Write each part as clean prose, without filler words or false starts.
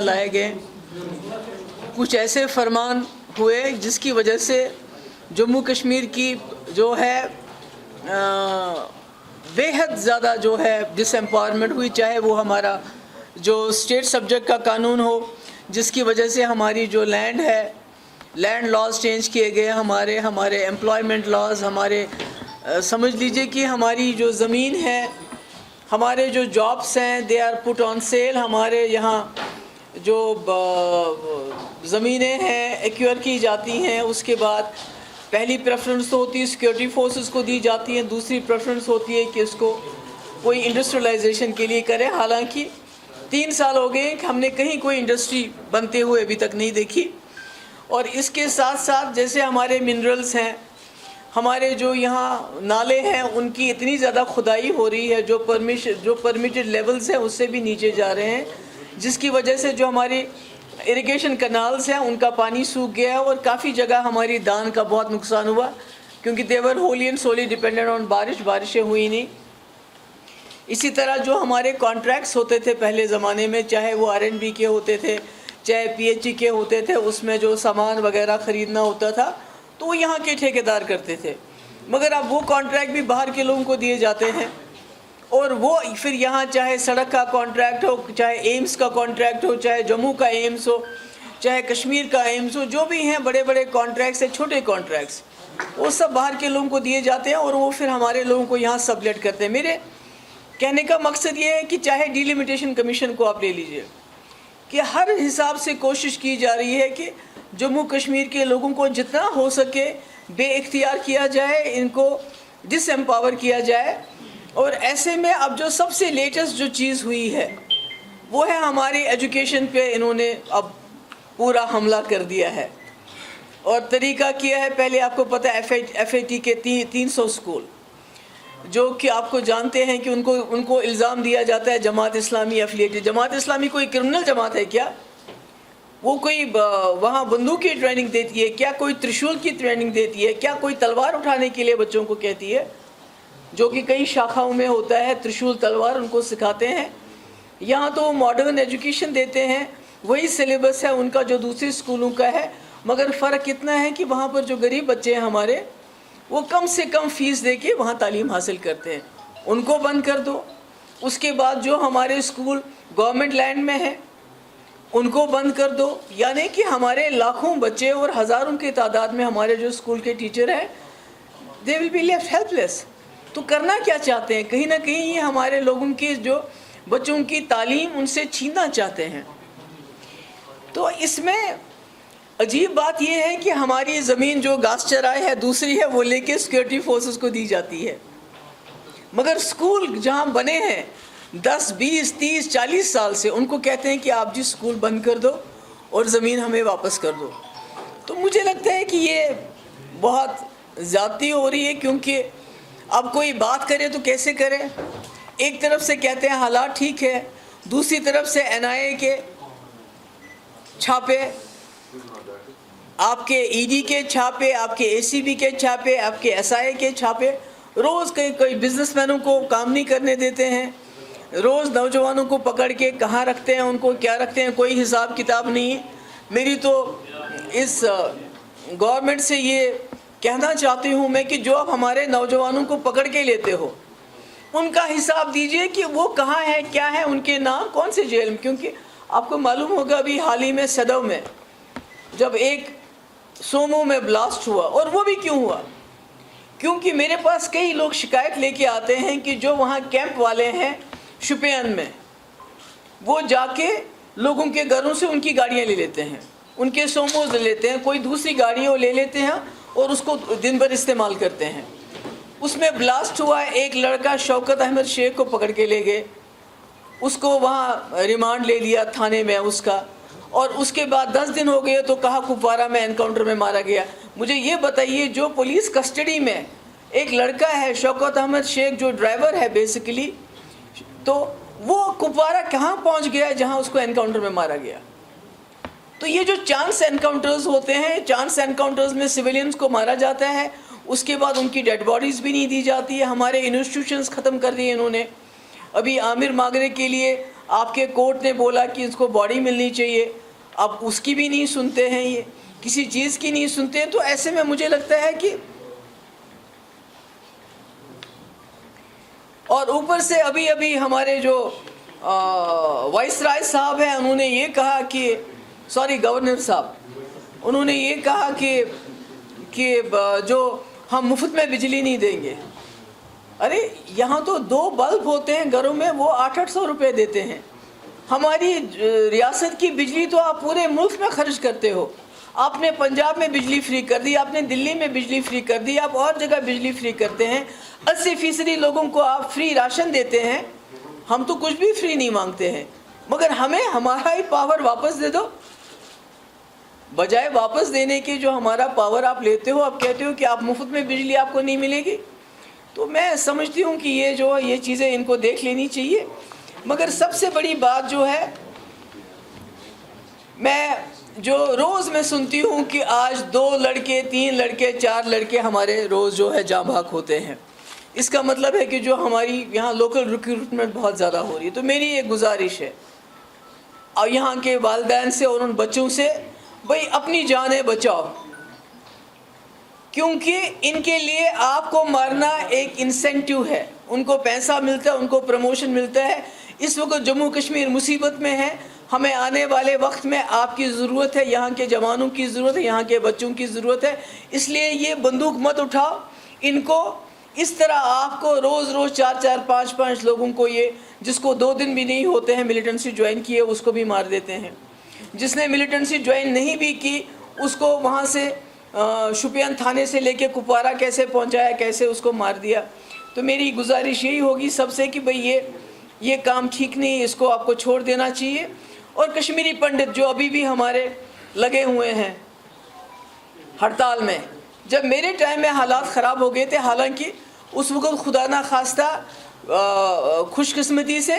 لائے گئے کچھ ایسے فرمان ہوئے جس کی وجہ سے جموں کشمیر کی جو ہے بے حد زیادہ جو ہے ڈس ایمپاورمنٹ ہوئی، چاہے وہ ہمارا جو اسٹیٹ سبجیکٹ کا قانون ہو جس کی وجہ سے ہماری جو لینڈ ہے، لینڈ لاز چینج کیے گئے، ہمارے امپلائمنٹ لاز، ہمارے سمجھ لیجئے کہ ہماری جو زمین ہے، ہمارے جو جابس ہیں they are put on cell, ہمارے یہاں جو زمینیں ہیں ایکوائر کی جاتی ہیں، اس کے بعد پہلی پریفرنس تو ہوتی ہے سیکورٹی فورسز کو دی جاتی ہیں، دوسری پریفرنس ہوتی ہے کہ اس کو کوئی انڈسٹریلائزیشن کے لیے کرے، حالانکہ 3 سال ہو گئے کہ ہم نے کہیں کوئی انڈسٹری بنتے ہوئے ابھی تک نہیں دیکھی۔ اور اس کے ساتھ ساتھ جیسے ہمارے منرلز ہیں، ہمارے جو یہاں نالے ہیں، ان کی اتنی زیادہ کھدائی ہو رہی ہے جو پرمیٹڈ لیولز ہیں اس سے بھی نیچے جا رہے ہیں، جس کی وجہ سے جو ہماری اریگیشن کنالز ہیں ان کا پانی سوکھ گیا ہے، اور کافی جگہ ہماری دان کا بہت نقصان ہوا کیونکہ دیور ہوللی اینڈ سولی ڈیپینڈنٹ آن بارشیں ہوئی نہیں۔ اسی طرح جو ہمارے کانٹریکٹس ہوتے تھے پہلے زمانے میں، چاہے وہ R&B کے ہوتے تھے چاہے PHE کے ہوتے تھے، اس میں جو سامان وغیرہ خریدنا ہوتا تھا تو وہ یہاں کے ٹھیکیدار کرتے تھے، مگر اب وہ کانٹریکٹ بھی باہر کے لوگوں کو دیے جاتے ہیں، اور وہ پھر یہاں چاہے سڑک کا کانٹریکٹ ہو، چاہے ایمز کا کانٹریکٹ ہو، چاہے جموں کا ایمز ہو، چاہے کشمیر کا ایمز ہو، جو بھی ہیں بڑے بڑے کانٹریکٹس ہیں، چھوٹے کانٹریکٹس، وہ سب باہر کے لوگوں کو دیے جاتے ہیں اور وہ پھر ہمارے لوگوں کو یہاں سبلیٹ کرتے ہیں۔ میرے کہنے کا مقصد یہ ہے کہ چاہے ڈیلیمیٹیشن کمیشن کو آپ لے لیجئے کہ ہر حساب سے کوشش کی جا رہی ہے کہ جموں کشمیر کے لوگوں کو جتنا ہو سکے بے اختیار کیا جائے، ان کو ڈس ایمپاور کیا جائے۔ اور ایسے میں اب جو سب سے لیٹسٹ جو چیز ہوئی ہے وہ ہے ہماری ایجوکیشن پہ انہوں نے اب پورا حملہ کر دیا ہے، اور طریقہ کیا ہے، پہلے آپ کو پتہ ہے FAT کے 300 اسکول جو کہ آپ کو جانتے ہیں کہ ان کو الزام دیا جاتا ہے جماعت اسلامی ایفیلیٹڈ۔ جماعت اسلامی کوئی کرمنل جماعت ہے کیا؟ وہ کوئی وہاں بندوق کی ٹریننگ دیتی ہے کیا؟ کوئی ترشول کی ٹریننگ دیتی ہے کیا؟ کوئی تلوار اٹھانے کے لیے بچوں کو کہتی ہے، جو کہ کئی شاخاؤں میں ہوتا ہے، ترشول تلوار ان کو سکھاتے ہیں۔ یہاں تو ماڈرن ایجوکیشن دیتے ہیں، وہی سلیبس ہے ان کا جو دوسرے اسکولوں کا ہے، مگر فرق اتنا ہے کہ وہاں پر جو غریب بچے ہیں ہمارے، وہ کم سے کم فیس دے کے وہاں تعلیم حاصل کرتے ہیں، ان کو بند کر دو۔ اس کے بعد جو ہمارے اسکول گورنمنٹ لینڈ میں ہیں ان کو بند کر دو، یعنی کہ ہمارے لاکھوں بچے اور ہزاروں کی تعداد میں ہمارے جو اسکول کے ٹیچر ہیں دے ول بی لیفٹ ہیلپ لیس۔ تو کرنا کیا چاہتے ہیں؟ کہیں نہ کہیں یہ ہمارے لوگوں کی جو بچوں کی تعلیم ان سے چھیننا چاہتے ہیں۔ تو اس میں عجیب بات یہ ہے کہ ہماری زمین جو گھاس چرائے ہے دوسری ہے، وہ لے کے سیکورٹی فورسز کو دی جاتی ہے، مگر اسکول جہاں بنے ہیں 10 20 30 40 سال سے ان کو کہتے ہیں کہ آپ جی اسکول بند کر دو اور زمین ہمیں واپس کر دو۔ تو مجھے لگتا ہے کہ یہ بہت زیادتی ہو رہی ہے، کیونکہ اب کوئی بات کرے تو کیسے کرے؟ ایک طرف سے کہتے ہیں حالات ٹھیک ہے، دوسری طرف سے NIA کے چھاپے، آپ کے ED کے چھاپے، آپ کے ACB کے چھاپے، آپ کے SIA کے چھاپے، روز کوئی بزنس مینوں کو کام نہیں کرنے دیتے ہیں، روز نوجوانوں کو پکڑ کے کہاں رکھتے ہیں، ان کو کیا رکھتے ہیں، کوئی حساب کتاب نہیں۔ میری تو اس گورنمنٹ سے یہ کہنا چاہتی ہوں میں کہ جو اب ہمارے نوجوانوں کو پکڑ کے لیتے ہو ان کا حساب دیجئے کہ وہ کہاں ہے، کیا ہے ان کے نام، کون سے جیل میں۔ کیونکہ آپ کو معلوم ہوگا ابھی حال ہی میں سدو میں جب ایک سومو میں بلاسٹ ہوا، اور وہ بھی کیوں ہوا؟ کیونکہ میرے پاس کئی لوگ شکایت لے کے آتے ہیں کہ جو وہاں کیمپ والے ہیں شوپین میں، وہ جا کے لوگوں کے گھروں سے ان کی گاڑیاں لے لیتے ہیں، ان کے سوموز لے لیتے ہیں، کوئی دوسری گاڑیوں لے لیتے ہیں اور اس کو دن بھر استعمال کرتے ہیں۔ اس میں بلاسٹ ہوا، ایک لڑکا شوکت احمد شیخ کو پکڑ کے لے گئے، اس کو وہاں ریمانڈ لے لیا تھانے میں اس کا، اور اس کے بعد 10 دن ہو گئے تو کہا کپوارہ میں انکاؤنٹر میں مارا گیا۔ مجھے یہ بتائیے جو پولیس کسٹڈی میں ایک لڑکا ہے شوکت احمد شیخ جو ڈرائیور ہے بیسیکلی، تو وہ کپوارہ کہاں پہنچ گیا جہاں اس کو انکاؤنٹر میں مارا گیا؟ تو یہ جو چانس انکاؤنٹرز ہوتے ہیں، چانس انکاؤنٹرز میں سویلینز کو مارا جاتا ہے، اس کے بعد ان کی ڈیڈ باڈیز بھی نہیں دی جاتی ہے۔ ہمارے انسٹیٹیوشنز ختم کر دیے انہوں نے۔ ابھی عامر ماگرے کے لیے آپ کے کورٹ نے بولا کہ اس کو باڈی ملنی چاہیے، اب اس کی بھی نہیں سنتے ہیں، یہ کسی چیز کی نہیں سنتے ہیں. تو ایسے میں مجھے لگتا ہے کہ اور اوپر سے ابھی ہمارے جو وائس رائے صاحب ہیں انہوں نے یہ کہا کہ گورنر صاحب انہوں نے یہ کہا کہ جو ہم مفت میں بجلی نہیں دیں گے. ارے یہاں تو 2 بلب ہوتے ہیں گھروں میں، وہ 800 روپے دیتے ہیں. ہماری ریاست کی بجلی تو آپ پورے ملک میں خرچ کرتے ہو. آپ نے پنجاب میں بجلی فری کر دی، آپ نے دلی میں بجلی فری کر دی، آپ اور جگہ بجلی فری کرتے ہیں. 80% لوگوں کو آپ فری راشن دیتے ہیں. ہم تو کچھ بھی فری نہیں مانگتے ہیں، مگر ہمیں ہمارا ہی پاور واپس دے دو. بجائے واپس دینے کے جو ہمارا پاور آپ لیتے ہو، آپ کہتے ہو کہ آپ مفت میں بجلی آپ کو نہیں ملے گی. تو میں سمجھتی ہوں کہ یہ چیزیں ان کو دیکھ لینی چاہیے. مگر سب سے بڑی بات جو ہے، میں روز میں سنتی ہوں کہ آج 2 لڑکے 3 لڑکے 4 لڑکے ہمارے روز جو ہے جاں بحق ہوتے ہیں. اس کا مطلب ہے کہ جو ہماری یہاں لوکل ریکروٹمنٹ بہت زیادہ ہو رہی ہے. تو میری ایک گزارش ہے اور یہاں کے والدین سے اور ان بچوں سے، بھئی اپنی جانیں بچاؤ، کیونکہ ان کے لیے آپ کو مارنا ایک انسینٹیو ہے. ان کو پیسہ ملتا ہے، ان کو پروموشن ملتا ہے. اس وقت جموں کشمیر مصیبت میں ہے. ہمیں آنے والے وقت میں آپ کی ضرورت ہے، یہاں کے جوانوں کی ضرورت ہے، یہاں کے بچوں کی ضرورت ہے. اس لیے یہ بندوق مت اٹھاؤ. ان کو اس طرح آپ کو روز 4 5 لوگوں کو، یہ جس کو 2 دن بھی نہیں ہوتے ہیں ملیٹنسی جوائن کیے، اس کو بھی مار دیتے ہیں. جس نے ملیٹنسی جوائن نہیں بھی کی، اس کو وہاں سے شوپیان تھانے سے لے کے کپوارہ کیسے پہنچایا، کیسے اس کو مار دیا. تو میری گزارش یہی ہوگی سب سے کہ بھئی یہ کام ٹھیک نہیں، اس کو آپ کو چھوڑ دینا چاہیے. اور کشمیری پنڈت جو ابھی بھی ہمارے لگے ہوئے ہیں ہڑتال میں، جب میرے ٹائم میں حالات خراب ہو گئے تھے، حالانکہ اس وقت خدا نہ خواستہ خوش قسمتی سے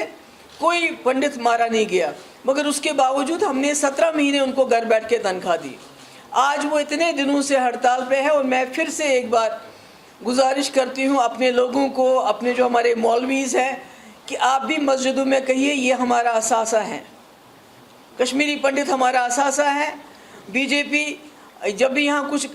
کوئی پنڈت مارا نہیں گیا، مگر اس کے باوجود ہم نے 17 مہینے ان کو گھر بیٹھ کے تنخواہ دی. آج وہ اتنے دنوں سے ہڑتال پہ ہے. اور میں پھر سے ایک بار گزارش کرتی ہوں اپنے لوگوں کو، اپنے جو ہمارے مولویز ہیں، کہ آپ بھی مسجدوں میں کہیے یہ ہمارا اثاثہ ہے، کشمیری پنڈت ہمارا اثاثہ ہے. بی جے پی جب بھی یہاں کچھ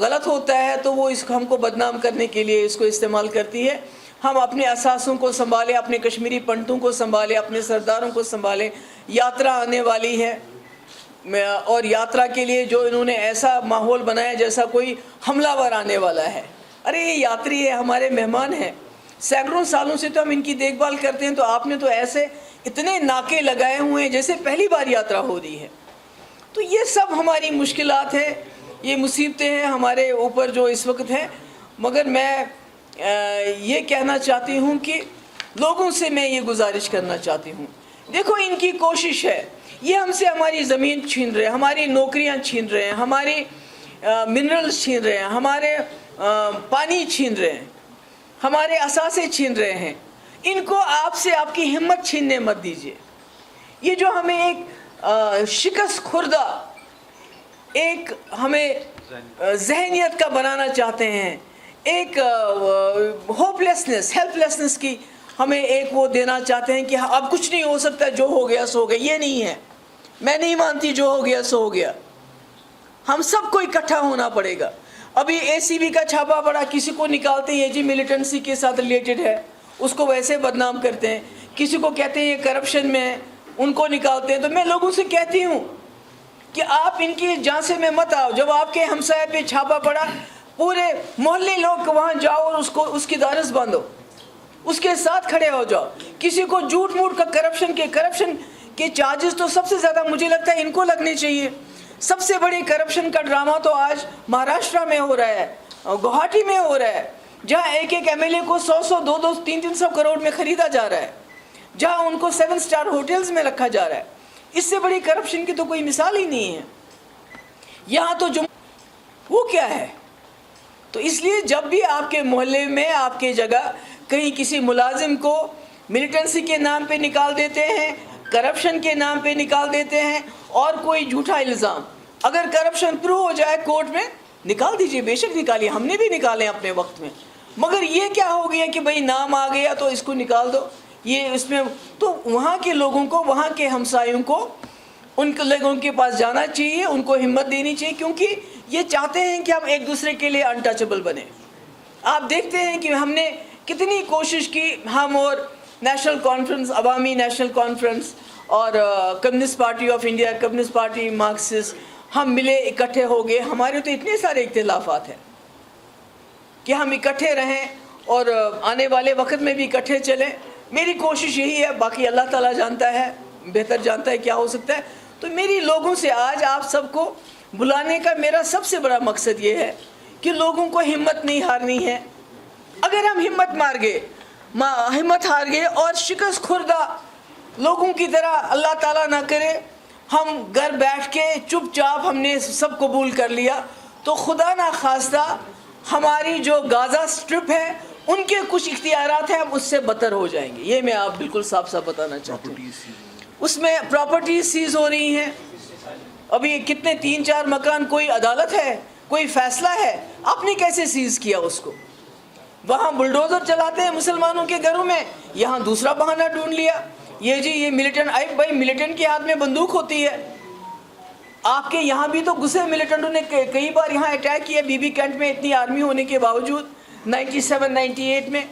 غلط ہوتا ہے تو وہ ہم کو بدنام کرنے کے لیے اس کو استعمال کرتی ہے. ہم اپنے اثاثوں کو سنبھالیں، اپنے کشمیری پنڈتوں کو سنبھالیں، اپنے سرداروں کو سنبھالیں. یاترا آنے والی ہے، اور یاترا کے لیے جو انہوں نے ایسا ماحول بنایا جیسا کوئی حملہ ور آنے والا ہے. ارے یہ یاتری ہے، ہمارے مہمان ہیں. سینکڑوں سالوں سے تو ہم ان کی دیکھ بھال کرتے ہیں، تو آپ نے تو ایسے اتنے ناکے لگائے ہوئے ہیں جیسے پہلی بار یاترا ہو رہی ہے. تو یہ سب ہماری مشکلات ہیں، یہ مصیبتیں ہیں ہمارے اوپر جو اس وقت ہیں. مگر میں یہ کہنا چاہتی ہوں کہ لوگوں سے میں یہ گزارش کرنا چاہتی ہوں، دیکھو ان کی کوشش ہے، یہ ہم سے ہماری زمین چھین رہے ہیں، ہماری نوکریاں چھین رہے ہیں، ہماری منرلز چھین رہے ہیں، ہمارے پانی چھین رہے ہیں، ہمارے اثاثے چھین رہے ہیں. ان کو آپ سے آپ کی ہمت چھیننے مت دیجیے. یہ جو ہمیں ایک شکست خوردہ ایک ہمیں ذہنیت کا بنانا چاہتے ہیں، ایک ہوپ لیسنس، ہیلپ لیسنس کی ہمیں ایک وہ دینا چاہتے ہیں کہ اب کچھ نہیں ہو سکتا، جو ہو گیا سو ہو گیا. یہ نہیں ہے، میں نہیں مانتی جو ہو گیا سو ہو گیا. ہم سب کو اکٹھا ہونا پڑے گا. ابھی ACB کا چھاپا پڑا، کسی کو نکالتے ہیں جی ملیٹنسی کے ساتھ ریلیٹڈ ہے، اس کو ویسے بدنام کرتے ہیں. کسی کو کہتے ہیں یہ کرپشن میں ہے، ان کو نکالتے ہیں. تو میں لوگوں سے کہتی ہوں کہ آپ ان کی جانچے میں مت آؤ. جب آپ کے ہمسائے پہ چھاپا پڑا، پورے محلے لوگ وہاں جاؤ اور اس کی دارس باندھو، اس کے ساتھ کھڑے ہو جاؤ. کسی کو جھوٹ موٹ کا کرپشن کے چارجز تو سب سے زیادہ مجھے لگتا ہے ان کو لگنے چاہیے. سب سے بڑی کرپشن کا ڈرامہ تو آج مہاراشٹرا میں ہو رہا ہے، گوہاٹی میں ہو رہا ہے، جہاں ایک MLA کو 100 200 300 کروڑ میں خریدا جا رہا ہے، جہاں ان کو 7 اسٹار ہوٹلز میں رکھا جا رہا ہے. اس سے بڑی کرپشن کی تو کوئی مثال ہی نہیں ہے. یہاں تو وہ کیا ہے. تو اس لیے جب بھی آپ کے محلے میں، آپ کے جگہ کہیں کسی ملازم کو ملیٹنسی کے نام پہ نکال دیتے ہیں، کرپشن کے نام پہ نکال دیتے ہیں، اور کوئی جھوٹا الزام، اگر کرپشن پروو ہو جائے کورٹ میں، نکال دیجئے، بے شک نکالیے. ہم نے بھی نکالے اپنے وقت میں. مگر یہ کیا ہو گیا کہ بھئی نام آ گیا تو اس کو نکال دو. یہ اس میں تو وہاں کے لوگوں کو, وہاں کے ہمسایوں کو, ان کے لوگوں کے پاس جانا چاہیے, ان کو ہمت دینی چاہیے, کیونکہ یہ چاہتے ہیں کہ ہم ایک دوسرے کے لیے انٹچبل بنیں. آپ دیکھتے ہیں کہ ہم نے کتنی کوشش کی, ہم اور نیشنل کانفرنس, عوامی نیشنل کانفرنس اور communist party of India, communist party Marxist, ہم ملے, اکٹھے ہو گئے. ہمارے تو اتنے سارے اختلافات ہیں کہ ہم اکٹھے رہیں اور آنے والے وقت میں بھی اکٹھے چلیں. میری کوشش یہی ہے, باقی اللہ تعالیٰ جانتا ہے, بہتر جانتا ہے کیا ہو سکتا ہے. تو میری لوگوں سے آج آپ سب کو بلانے کا میرا سب سے بڑا مقصد یہ ہے کہ لوگوں کو ہمت نہیں ہارنی ہے. اگر ہم ہمت ہار گئے اور شکست خوردہ لوگوں کی طرح اللہ تعالیٰ نہ کرے ہم گھر بیٹھ کے چپ چاپ ہم نے سب قبول کر لیا, تو خدا نہ خواستہ ہماری جو غازہ سٹرپ ہے ان کے کچھ اختیارات ہیں, ہم اس سے بدتر ہو جائیں گے. یہ میں آپ بالکل صاف صاف بتانا چاہتا ہوں. اس میں پراپرٹیز سیز ہو رہی ہیں. ابھی کتنے 3-4 مکان, کوئی عدالت ہے, کوئی فیصلہ ہے, آپ نے کیسے سیز کیا اس کو؟ وہاں بلڈوزر چلاتے ہیں مسلمانوں کے گھروں میں, یہاں دوسرا بہانہ ڈھونڈ لیا, یہ ملیٹنٹ. بھائی ملیٹنٹ کے ہاتھ میں بندوق ہوتی ہے. آپ کے یہاں بھی تو گھسے ملیٹنٹوں نے کئی بار یہاں اٹیک کیا, بی بی کینٹ میں اتنی آرمی ہونے کے باوجود 97-98 میں.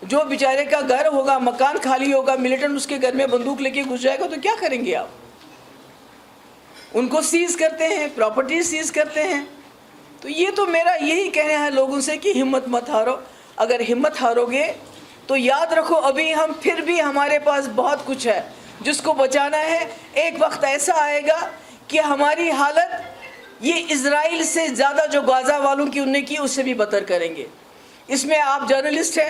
جو بیچارے کا گھر ہوگا, مکان خالی ہوگا, ملیٹنٹ اس کے گھر میں بندوق لے کے گھس جائے گا تو کیا کریں گے آپ؟ ان کو سیز کرتے ہیں, پراپرٹی سیز کرتے ہیں. تو یہ تو میرا یہی کہنا ہے لوگوں سے کہ ہمت مت ہارو. اگر ہمت ہارو گے تو یاد رکھو ابھی ہم پھر بھی ہمارے پاس بہت کچھ ہے جس کو بچانا ہے. ایک وقت ایسا آئے گا کہ ہماری حالت یہ اسرائیل سے زیادہ جو غزہ والوں کی انہوں نے کی اس سے بھی بدتر کریں گے. اس میں آپ جرنلسٹ ہیں,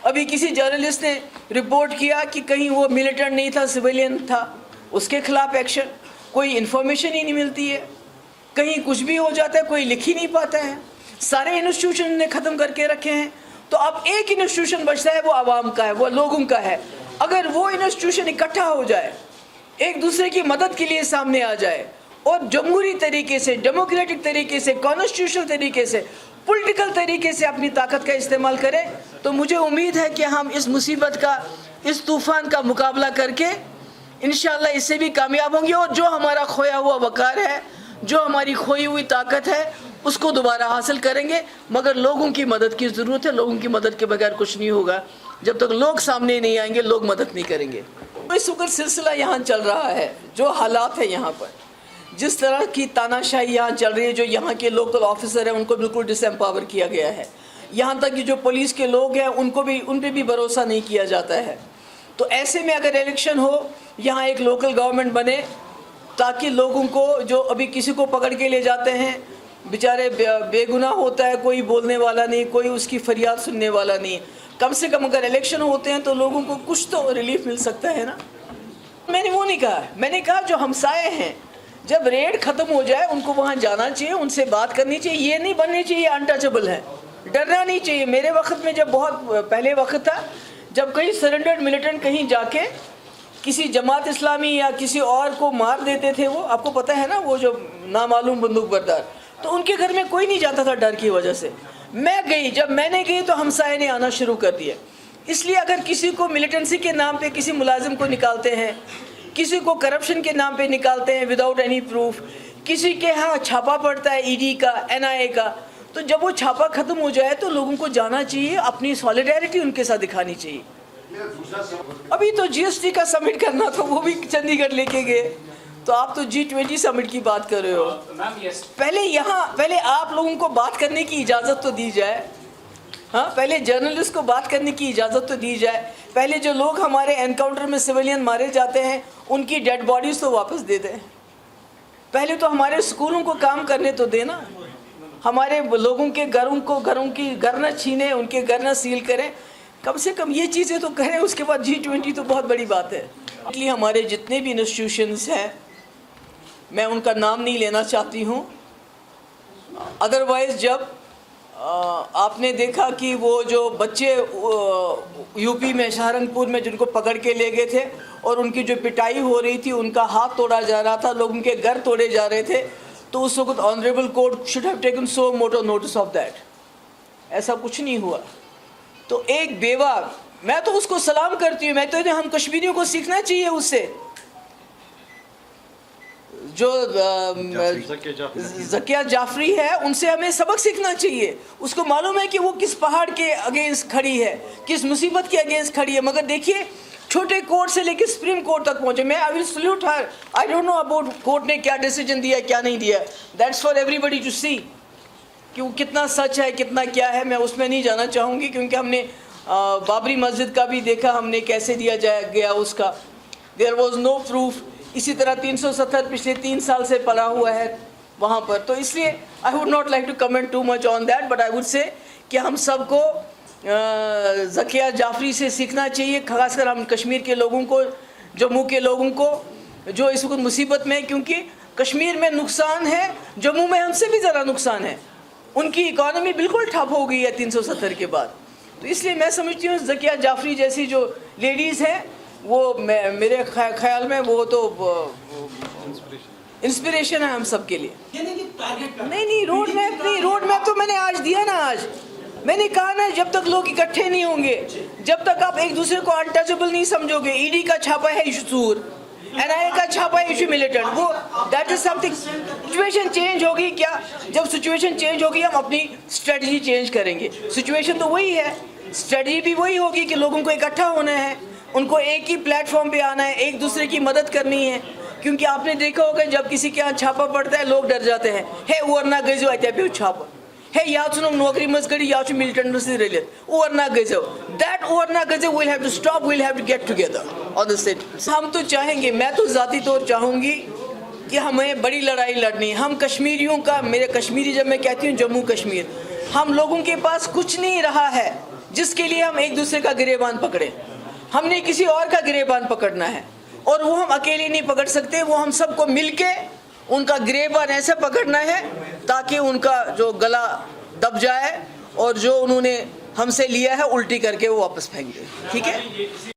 ابھی کسی جرنلسٹ نے رپورٹ کیا کہ کہیں وہ ملیٹنٹ نہیں تھا, سویلین تھا, اس کے خلاف ایکشن. کوئی انفارمیشن ہی نہیں ملتی ہے, کہیں کچھ بھی ہو جاتا ہے, کوئی لکھ ہی نہیں پاتا ہے. سارے انسٹیٹیوشن نے ختم کر کے رکھے ہیں. تو اب ایک انسٹیٹیوشن بچتا ہے, وہ عوام کا ہے, وہ لوگوں کا ہے. اگر وہ انسٹیٹیوشن اکٹھا ہو جائے, ایک دوسرے کی مدد کے لیے سامنے آ جائے اور جمہوری طریقے سے, ڈیموکریٹک طریقے سے, کانسٹیٹیوشنل طریقے سے, پولیٹیکل طریقے سے اپنی طاقت کا استعمال کرے, تو مجھے امید ہے کہ ہم اس مصیبت کا, اس طوفان کا مقابلہ کر کے انشاءاللہ اس سے بھی کامیاب ہوں گے. اور جو ہمارا کھویا ہوا وقار ہے, جو ہماری کھوئی ہوئی طاقت ہے, اس کو دوبارہ حاصل کریں گے. مگر لوگوں کی مدد کی ضرورت ہے. لوگوں کی مدد کے بغیر کچھ نہیں ہوگا. جب تک لوگ سامنے نہیں آئیں گے لوگ مدد نہیں کریں گے. اس وقت سلسلہ یہاں چل رہا ہے, جو حالات ہیں یہاں پر, جس طرح کی تاناشاہی یہاں چل رہی ہے, جو یہاں کے لوکل آفیسر ہیں ان کو بالکل ڈس ایمپاور کیا گیا ہے. یہاں تک کہ جو پولیس کے لوگ ہیں ان پہ بھی بھروسہ نہیں کیا جاتا ہے. تو ایسے میں اگر الیکشن ہو, یہاں ایک لوکل گورنمنٹ بنے, تاکہ لوگوں کو, جو ابھی کسی کو پکڑ کے لے جاتے ہیں, بیچارے بے گناہ ہوتا ہے, کوئی بولنے والا نہیں, کوئی اس کی فریاد سننے والا نہیں. کم سے کم اگر الیکشن ہوتے ہیں تو لوگوں کو کچھ تو ریلیف مل سکتا ہے نا. میں نے وہ نہیں کہا, میں نے کہا جو ہمسائے ہیں, جب ریڈ ختم ہو جائے ان کو وہاں جانا چاہیے, ان سے بات کرنی چاہیے. یہ نہیں بننی چاہیے انٹچبل ہے, ڈرنا نہیں چاہیے. میرے وقت میں جب بہت پہلے وقت تھا, جب کہیں سرنڈرڈ ملیٹنٹ کہیں جا کے کسی جماعت اسلامی یا کسی اور کو مار دیتے تھے, وہ آپ کو پتہ ہے نا, وہ جو نامعلوم بندوق بردار, تو ان کے گھر میں کوئی نہیں جاتا تھا ڈر کی وجہ سے. میں گئی, جب میں نے گئی تو ہمسائے نے آنا شروع کر دیا. اس لیے اگر کسی کو ملیٹنسی کے نام پہ کسی ملازم کو نکالتے ہیں, کسی کو کرپشن کے نام پہ نکالتے ہیں وداؤٹ اینی پروف, کسی کے ہاں چھاپا پڑتا ہے ED کا, NIA کا, تو جب وہ چھاپا ختم ہو جائے تو لوگوں کو جانا چاہیے, اپنی سالیڈیرٹی ان کے ساتھ دکھانی چاہیے. ابھی تو GST کا سمٹ کرنا تھا, وہ بھی چندی گڑھ لے کے گئے, تو آپ تو G20 سمٹ کی بات کر رہے ہو. پہلے آپ لوگوں کو بات کرنے کی اجازت تو دی جائے. ہاں, پہلے جرنلسٹ کو بات کرنے کی اجازت تو دی جائے. پہلے جو لوگ ہمارے انکاؤنٹر میں سویلین مارے جاتے ہیں ان کی ڈیڈ باڈیز تو واپس دے دیں. پہلے تو ہمارے اسکولوں کو کام کرنے تو دینا, ہمارے لوگوں کے گھروں کی گھر نہ چھینے, ان کے گھر نہ سیل کریں. کم سے کم یہ چیزیں تو کریں, اس کے بعد G20 تو بہت بڑی بات ہے. اس لیے ہمارے جتنے بھی انسٹیٹیوشنز ہیں, میں ان کا نام نہیں لینا چاہتی ہوں. ادروائز جب آپ نے دیکھا کہ وہ جو بچے UP میں سہارنپور میں جن کو پکڑ کے لے گئے تھے اور ان کی جو پٹائی ہو رہی تھی, ان کا ہاتھ توڑا جا رہا تھا, لوگوں کے گھر توڑے جا رہے تھے, تو اس وقت honourable court should have taken suo motu notice of that. ایسا کچھ نہیں ہوا. تو ایک بیوہ میں تو اس کو سلام کرتی ہوں. میں تو ہم کشمیریوں کو سیکھنا چاہیے اس سے. جو زکیہ جعفری ہے ان سے ہمیں سبق سیکھنا چاہیے. اس کو معلوم ہے کہ وہ کس پہاڑ کے اگینسٹ کھڑی ہے, کس مصیبت کے اگینسٹ کھڑی ہے, مگر دیکھیے چھوٹے کورٹ سے لے کے سپریم کورٹ تک پہنچے. میں I will salute her. I don't know about court نے کیا ڈیسیجن دیا کیا نہیں دیا. That's for everybody to see کہ وہ کتنا سچ ہے کتنا کیا ہے. میں اس میں نہیں جانا چاہوں گی کیونکہ ہم نے بابری مسجد کا بھی دیکھا ہم نے کیسے دیا گیا اس کا. There was no proof. اسی طرح 370 پچھلے 3 سال سے پلا ہوا ہے وہاں پر. تو اس لیے I would not like to comment too much on that, but I would say کہ ہم سب کو زکیہ جعفری سے سیکھنا چاہیے, خاص کر ہم کشمیر کے لوگوں کو, جموں کے لوگوں کو جو اس وقت مصیبت میں, کیونکہ کشمیر میں نقصان ہے, جموں میں ہم سے بھی زیادہ نقصان ہے. ان کی اکانومی بالکل ٹھپ ہو گئی ہے 370 کے بعد. تو اس لیے میں سمجھتی ہوں زکیہ جعفری جیسی جو لیڈیز ہیں وہ میرے خیال میں وہ تو انسپریشن ہے ہم سب کے لیے. نہیں روڈ میپ نہیں, روڈ میپ تو میں نے آج دیا نا. آج میں نے کہا نا جب تک لوگ اکٹھے نہیں ہوں گے, جب تک آپ ایک دوسرے کو انٹچبل نہیں سمجھو گے. ای ڈی کا چھاپا ہے ایشو سور, این آئی اے کا چھاپا ہے ایشو ملیٹنٹ, وہ that is some thing. Situation change ہوگی کیا, جب سچویشن چینج ہوگی ہم اپنی اسٹریٹجی چینج کریں گے. سچویشن تو وہی ہے, اسٹریٹجی بھی وہی ہوگی کہ لوگوں کو اکٹھا ہونا ہے, ان کو ایک ہی پلیٹ فارم پہ آنا ہے, ایک دوسرے کی مدد کرنی ہے. کیونکہ آپ نے دیکھا ہوگا جب کسی کے ہاں چھاپا پڑتا ہے لوگ ڈر جاتے ہیں. ہے ورنہ گزو آتے پہ چھاپا ہے یا ژھنم نوکری مز کڑی یا ملٹنٹ سے رلت ورنہ گزو. دیٹ ورنہ گزو we'll have to stop, we'll have to get together on the set. ہم تو چاہیں گے, میں تو ذاتی طور چاہوں گی کہ ہمیں بڑی لڑائی لڑنی ہے. ہم کشمیریوں کا, میرے کشمیری جب میں کہتی ہوں جموں کشمیر, ہم لوگوں کے پاس کچھ نہیں رہا ہے جس کے لیے ہم ایک دوسرے کا گریبان پکڑیں. ہم نے کسی اور کا گریبان پکڑنا ہے اور وہ ہم اکیلے نہیں پکڑ سکتے. وہ ہم سب کو مل کے ان کا گریبان ایسے پکڑنا ہے تاکہ ان کا جو گلا دب جائے اور جو انہوں نے ہم سے لیا ہے الٹی کر کے وہ واپس پھینک دے. ٹھیک ہے.